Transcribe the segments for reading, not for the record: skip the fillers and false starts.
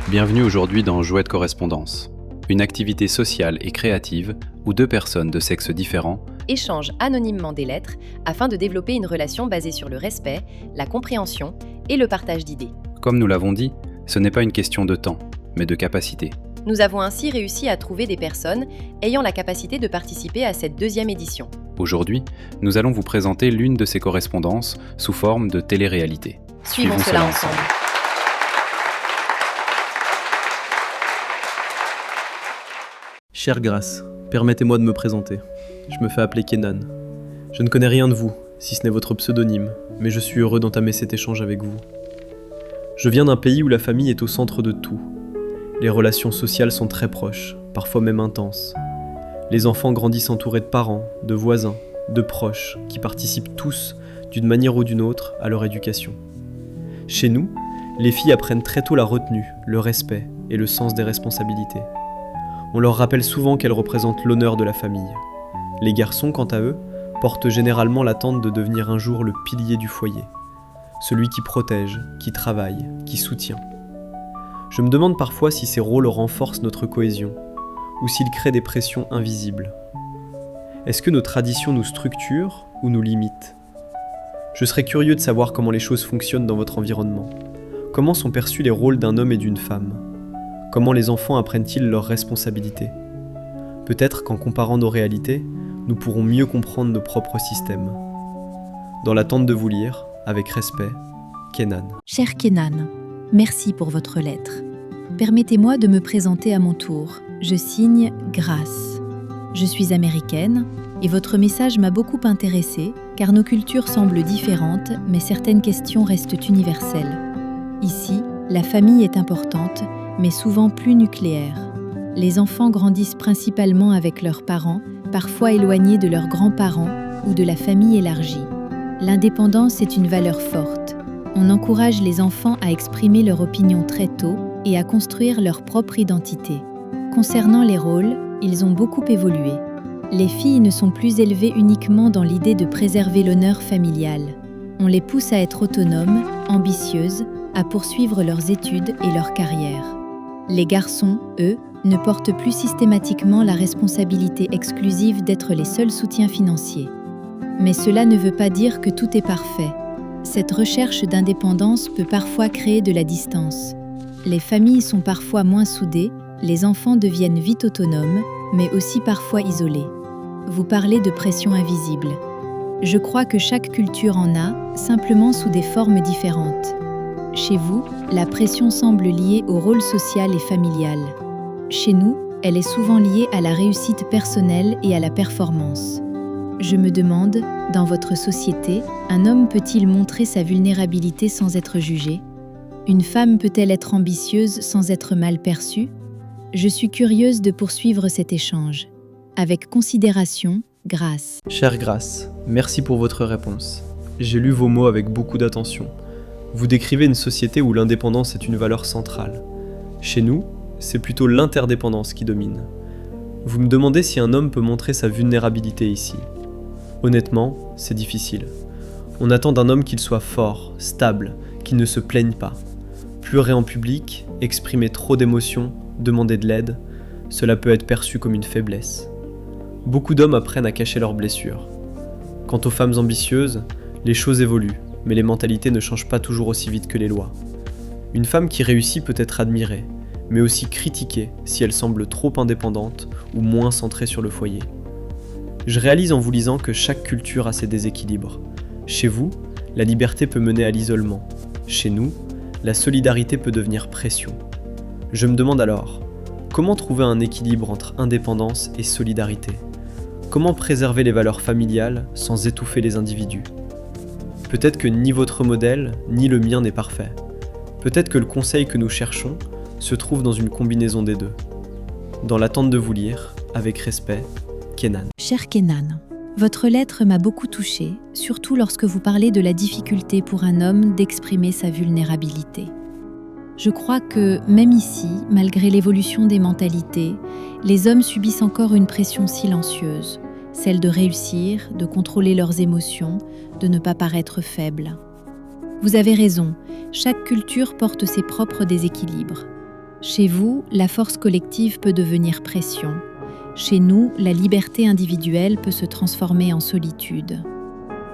Bienvenue aujourd'hui dans Jouets de correspondance, une activité sociale et créative où deux personnes de sexes différents échangent anonymement des lettres afin de développer une relation basée sur le respect, la compréhension et le partage d'idées. Comme nous l'avons dit, ce n'est pas une question de temps, mais de capacité. Nous avons ainsi réussi à trouver des personnes ayant la capacité de participer à cette deuxième édition. Aujourd'hui, nous allons vous présenter l'une de ces correspondances sous forme de télé-réalité. Suivons cela ensemble. Chère Grace, permettez-moi de me présenter. Je me fais appeler Kenan. Je ne connais rien de vous, si ce n'est votre pseudonyme, mais je suis heureux d'entamer cet échange avec vous. Je viens d'un pays où la famille est au centre de tout. Les relations sociales sont très proches, parfois même intenses. Les enfants grandissent entourés de parents, de voisins, de proches, qui participent tous, d'une manière ou d'une autre, à leur éducation. Chez nous, les filles apprennent très tôt la retenue, le respect et le sens des responsabilités. On leur rappelle souvent qu'elles représentent l'honneur de la famille. Les garçons, quant à eux, portent généralement l'attente de devenir un jour le pilier du foyer. Celui qui protège, qui travaille, qui soutient. Je me demande parfois si ces rôles renforcent notre cohésion, ou s'ils créent des pressions invisibles. Est-ce que nos traditions nous structurent ou nous limitent ? Je serais curieux de savoir comment les choses fonctionnent dans votre environnement. Comment sont perçus les rôles d'un homme et d'une femme ? Comment les enfants apprennent-ils leurs responsabilités ? Peut-être qu'en comparant nos réalités, nous pourrons mieux comprendre nos propres systèmes. Dans l'attente de vous lire, avec respect, Kenan. Cher Kenan, merci pour votre lettre. Permettez-moi de me présenter à mon tour. Je signe Grace. Je suis américaine et votre message m'a beaucoup intéressée car nos cultures semblent différentes mais certaines questions restent universelles. Ici, la famille est importante mais souvent plus nucléaire. Les enfants grandissent principalement avec leurs parents, parfois éloignés de leurs grands-parents ou de la famille élargie. L'indépendance est une valeur forte. On encourage les enfants à exprimer leur opinion très tôt et à construire leur propre identité. Concernant les rôles, ils ont beaucoup évolué. Les filles ne sont plus élevées uniquement dans l'idée de préserver l'honneur familial. On les pousse à être autonomes, ambitieuses, à poursuivre leurs études et leur carrière. Les garçons, eux, ne portent plus systématiquement la responsabilité exclusive d'être les seuls soutiens financiers. Mais cela ne veut pas dire que tout est parfait. Cette recherche d'indépendance peut parfois créer de la distance. Les familles sont parfois moins soudées, les enfants deviennent vite autonomes, mais aussi parfois isolés. Vous parlez de pression invisible. Je crois que chaque culture en a, simplement sous des formes différentes. Chez vous, la pression semble liée au rôle social et familial. Chez nous, elle est souvent liée à la réussite personnelle et à la performance. Je me demande, dans votre société, un homme peut-il montrer sa vulnérabilité sans être jugé ? Une femme peut-elle être ambitieuse sans être mal perçue ? Je suis curieuse de poursuivre cet échange. Avec considération, Grace. Chère Grace, merci pour votre réponse. J'ai lu vos mots avec beaucoup d'attention. Vous décrivez une société où l'indépendance est une valeur centrale. Chez nous, c'est plutôt l'interdépendance qui domine. Vous me demandez si un homme peut montrer sa vulnérabilité ici. Honnêtement, c'est difficile. On attend d'un homme qu'il soit fort, stable, qu'il ne se plaigne pas. Pleurer en public, exprimer trop d'émotions, demander de l'aide, cela peut être perçu comme une faiblesse. Beaucoup d'hommes apprennent à cacher leurs blessures. Quant aux femmes ambitieuses, les choses évoluent, mais les mentalités ne changent pas toujours aussi vite que les lois. Une femme qui réussit peut être admirée, mais aussi critiquée si elle semble trop indépendante ou moins centrée sur le foyer. Je réalise en vous lisant que chaque culture a ses déséquilibres. Chez vous, la liberté peut mener à l'isolement. Chez nous, la solidarité peut devenir pression. Je me demande alors, comment trouver un équilibre entre indépendance et solidarité ? Comment préserver les valeurs familiales sans étouffer les individus ? Peut-être que ni votre modèle, ni le mien n'est parfait. Peut-être que le conseil que nous cherchons se trouve dans une combinaison des deux. Dans l'attente de vous lire, avec respect, Kenan. Cher Kenan, votre lettre m'a beaucoup touchée, surtout lorsque vous parlez de la difficulté pour un homme d'exprimer sa vulnérabilité. Je crois que, même ici, malgré l'évolution des mentalités, les hommes subissent encore une pression silencieuse, celle de réussir, de contrôler leurs émotions, de ne pas paraître faibles. Vous avez raison, chaque culture porte ses propres déséquilibres. Chez vous, la force collective peut devenir pression. Chez nous, la liberté individuelle peut se transformer en solitude.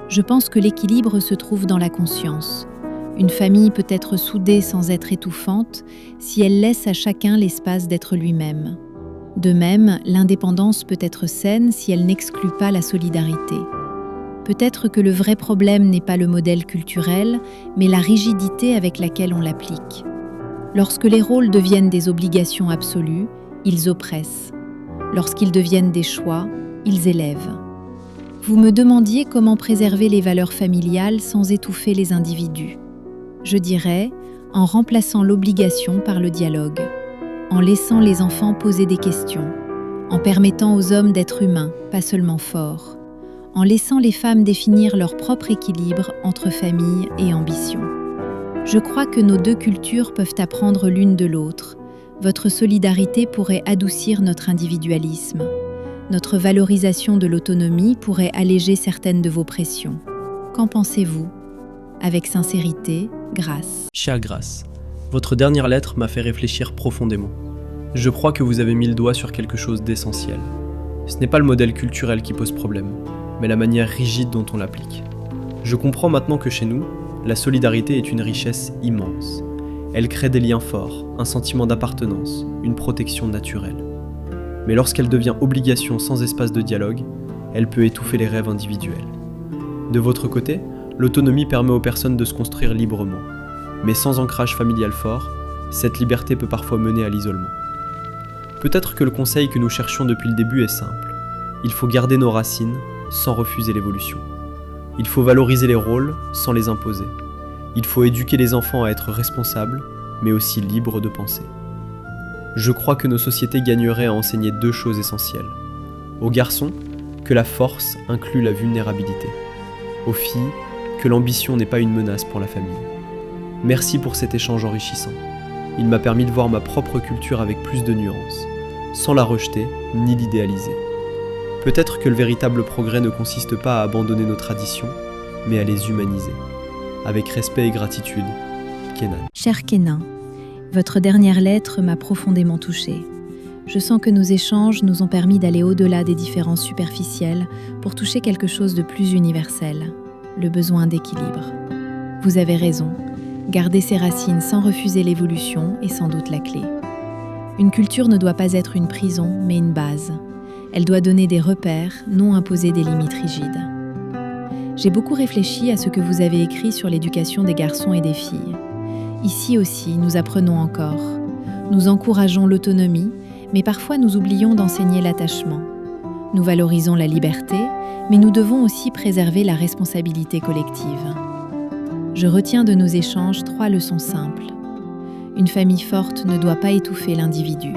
Je pense que l'équilibre se trouve dans la conscience. Une famille peut être soudée sans être étouffante si elle laisse à chacun l'espace d'être lui-même. De même, l'indépendance peut être saine si elle n'exclut pas la solidarité. Peut-être que le vrai problème n'est pas le modèle culturel, mais la rigidité avec laquelle on l'applique. Lorsque les rôles deviennent des obligations absolues, ils oppressent. Lorsqu'ils deviennent des choix, ils élèvent. Vous me demandiez comment préserver les valeurs familiales sans étouffer les individus. Je dirais, en remplaçant l'obligation par le dialogue, en laissant les enfants poser des questions, en permettant aux hommes d'être humains, pas seulement forts, en laissant les femmes définir leur propre équilibre entre famille et ambition. Je crois que nos deux cultures peuvent apprendre l'une de l'autre. Votre solidarité pourrait adoucir notre individualisme. Notre valorisation de l'autonomie pourrait alléger certaines de vos pressions. Qu'en pensez-vous ? Avec sincérité, Grace. Chère Grace, votre dernière lettre m'a fait réfléchir profondément. Je crois que vous avez mis le doigt sur quelque chose d'essentiel. Ce n'est pas le modèle culturel qui pose problème, mais la manière rigide dont on l'applique. Je comprends maintenant que chez nous, la solidarité est une richesse immense. Elle crée des liens forts, un sentiment d'appartenance, une protection naturelle. Mais lorsqu'elle devient obligation sans espace de dialogue, elle peut étouffer les rêves individuels. De votre côté, l'autonomie permet aux personnes de se construire librement. Mais sans ancrage familial fort, cette liberté peut parfois mener à l'isolement. Peut-être que le conseil que nous cherchions depuis le début est simple. Il faut garder nos racines sans refuser l'évolution. Il faut valoriser les rôles sans les imposer. Il faut éduquer les enfants à être responsables, mais aussi libres de penser. Je crois que nos sociétés gagneraient à enseigner deux choses essentielles. Aux garçons, que la force inclut la vulnérabilité. Aux filles, que l'ambition n'est pas une menace pour la famille. Merci pour cet échange enrichissant. Il m'a permis de voir ma propre culture avec plus de nuances, sans la rejeter ni l'idéaliser. Peut-être que le véritable progrès ne consiste pas à abandonner nos traditions, mais à les humaniser. Avec respect et gratitude, Kenan. Cher Kenan, votre dernière lettre m'a profondément touchée. Je sens que nos échanges nous ont permis d'aller au-delà des différences superficielles pour toucher quelque chose de plus universel, le besoin d'équilibre. Vous avez raison, garder ses racines sans refuser l'évolution est sans doute la clé. Une culture ne doit pas être une prison, mais une base. Elle doit donner des repères, non imposer des limites rigides. J'ai beaucoup réfléchi à ce que vous avez écrit sur l'éducation des garçons et des filles. Ici aussi, nous apprenons encore. Nous encourageons l'autonomie, mais parfois nous oublions d'enseigner l'attachement. Nous valorisons la liberté, mais nous devons aussi préserver la responsabilité collective. Je retiens de nos échanges 3 leçons simples. Une famille forte ne doit pas étouffer l'individu.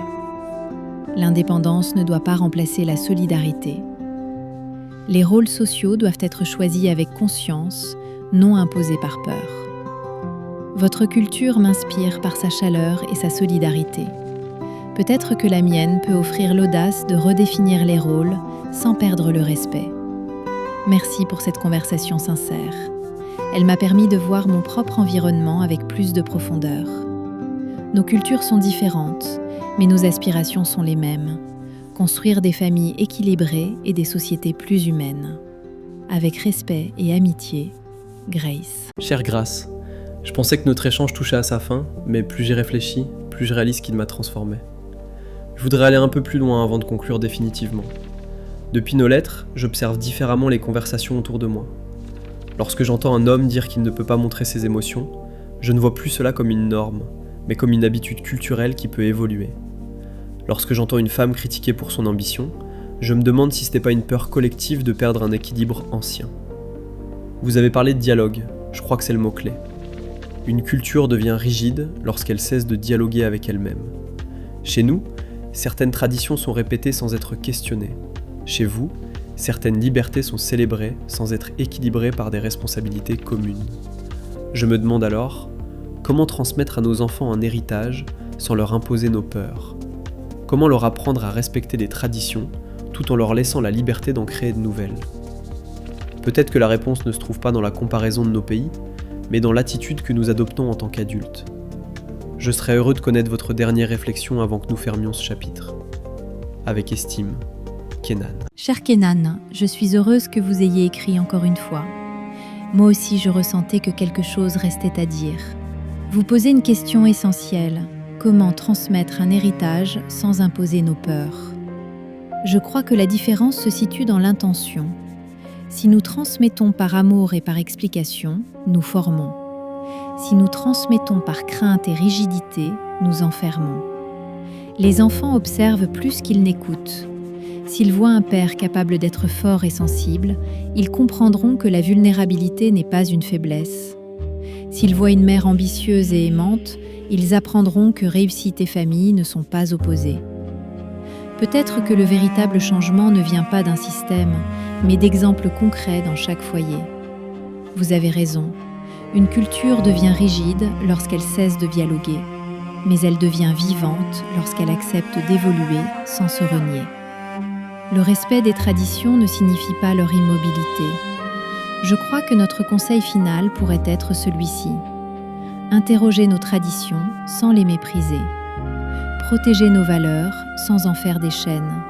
L'indépendance ne doit pas remplacer la solidarité. Les rôles sociaux doivent être choisis avec conscience, non imposés par peur. Votre culture m'inspire par sa chaleur et sa solidarité. Peut-être que la mienne peut offrir l'audace de redéfinir les rôles sans perdre le respect. Merci pour cette conversation sincère. Elle m'a permis de voir mon propre environnement avec plus de profondeur. Nos cultures sont différentes, mais nos aspirations sont les mêmes. Construire des familles équilibrées et des sociétés plus humaines. Avec respect et amitié, Grace. Chère Grace, je pensais que notre échange touchait à sa fin, mais plus j'y réfléchis, plus je réalise qu'il m'a transformé. Je voudrais aller un peu plus loin avant de conclure définitivement. Depuis nos lettres, j'observe différemment les conversations autour de moi. Lorsque j'entends un homme dire qu'il ne peut pas montrer ses émotions, je ne vois plus cela comme une norme, mais comme une habitude culturelle qui peut évoluer. Lorsque j'entends une femme critiquée pour son ambition, je me demande si ce n'est pas une peur collective de perdre un équilibre ancien. Vous avez parlé de dialogue, je crois que c'est le mot-clé. Une culture devient rigide lorsqu'elle cesse de dialoguer avec elle-même. Chez nous, certaines traditions sont répétées sans être questionnées. Chez vous, certaines libertés sont célébrées sans être équilibrées par des responsabilités communes. Je me demande alors, comment transmettre à nos enfants un héritage sans leur imposer nos peurs ? Comment leur apprendre à respecter des traditions tout en leur laissant la liberté d'en créer de nouvelles ? Peut-être que la réponse ne se trouve pas dans la comparaison de nos pays, mais dans l'attitude que nous adoptons en tant qu'adultes. Je serais heureux de connaître votre dernière réflexion avant que nous fermions ce chapitre. Avec estime, Kenan. Cher Kenan, je suis heureuse que vous ayez écrit encore une fois. Moi aussi, je ressentais que quelque chose restait à dire. Vous posez une question essentielle. Comment transmettre un héritage sans imposer nos peurs ? Je crois que la différence se situe dans l'intention. Si nous transmettons par amour et par explication, nous formons. Si nous transmettons par crainte et rigidité, nous enfermons. Les enfants observent plus qu'ils n'écoutent. S'ils voient un père capable d'être fort et sensible, ils comprendront que la vulnérabilité n'est pas une faiblesse. S'ils voient une mère ambitieuse et aimante, ils apprendront que réussite et famille ne sont pas opposées. Peut-être que le véritable changement ne vient pas d'un système, mais d'exemples concrets dans chaque foyer. Vous avez raison, une culture devient rigide lorsqu'elle cesse de dialoguer, mais elle devient vivante lorsqu'elle accepte d'évoluer sans se renier. Le respect des traditions ne signifie pas leur immobilité. Je crois que notre conseil final pourrait être celui-ci. Interroger nos traditions sans les mépriser. Protéger nos valeurs sans en faire des chaînes.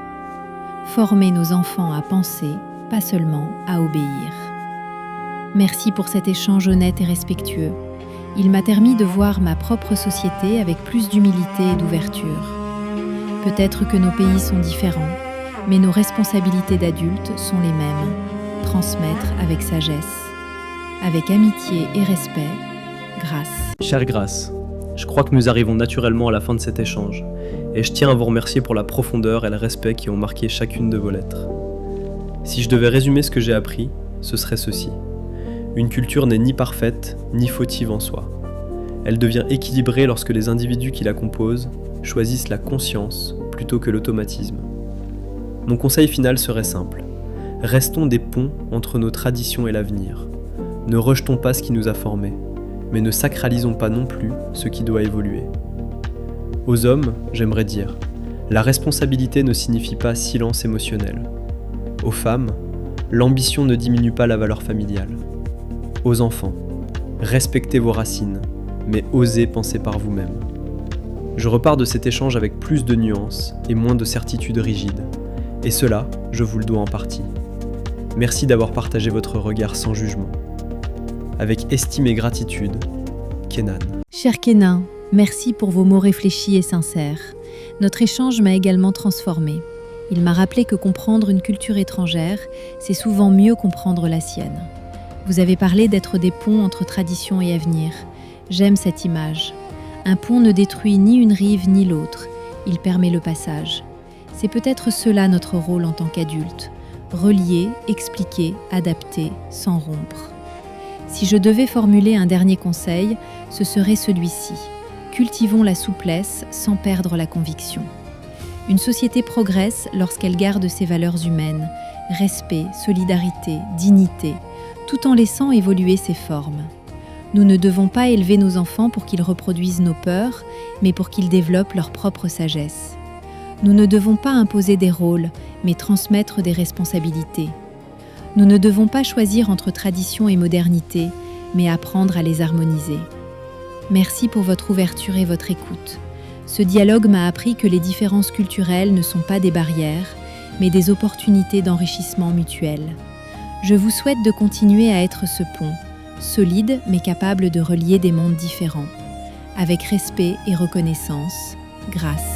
Former nos enfants à penser, pas seulement à obéir. Merci pour cet échange honnête et respectueux. Il m'a permis de voir ma propre société avec plus d'humilité et d'ouverture. Peut-être que nos pays sont différents, mais nos responsabilités d'adultes sont les mêmes. Transmettre avec sagesse. Avec amitié et respect, Grâce. Chère Grâce, je crois que nous arrivons naturellement à la fin de cet échange, et je tiens à vous remercier pour la profondeur et le respect qui ont marqué chacune de vos lettres. Si je devais résumer ce que j'ai appris, ce serait ceci. Une culture n'est ni parfaite, ni fautive en soi. Elle devient équilibrée lorsque les individus qui la composent choisissent la conscience plutôt que l'automatisme. Mon conseil final serait simple. Restons des ponts entre nos traditions et l'avenir. Ne rejetons pas ce qui nous a formés, mais ne sacralisons pas non plus ce qui doit évoluer. Aux hommes, j'aimerais dire, la responsabilité ne signifie pas silence émotionnel. Aux femmes, l'ambition ne diminue pas la valeur familiale. Aux enfants, respectez vos racines, mais osez penser par vous-même. Je repars de cet échange avec plus de nuances et moins de certitudes rigides. Et cela, je vous le dois en partie. Merci d'avoir partagé votre regard sans jugement. Avec estime et gratitude, Kenan. Cher Kenan, merci pour vos mots réfléchis et sincères. Notre échange m'a également transformée. Il m'a rappelé que comprendre une culture étrangère, c'est souvent mieux comprendre la sienne. Vous avez parlé d'être des ponts entre tradition et avenir. J'aime cette image. Un pont ne détruit ni une rive ni l'autre. Il permet le passage. C'est peut-être cela notre rôle en tant qu'adultes. Relier, expliquer, adapter, sans rompre. Si je devais formuler un dernier conseil, ce serait celui-ci. Cultivons la souplesse sans perdre la conviction. Une société progresse lorsqu'elle garde ses valeurs humaines, respect, solidarité, dignité, tout en laissant évoluer ses formes. Nous ne devons pas élever nos enfants pour qu'ils reproduisent nos peurs, mais pour qu'ils développent leur propre sagesse. Nous ne devons pas imposer des rôles, mais transmettre des responsabilités. Nous ne devons pas choisir entre tradition et modernité, mais apprendre à les harmoniser. Merci pour votre ouverture et votre écoute. Ce dialogue m'a appris que les différences culturelles ne sont pas des barrières, mais des opportunités d'enrichissement mutuel. Je vous souhaite de continuer à être ce pont, solide mais capable de relier des mondes différents. Avec respect et reconnaissance, Grâce.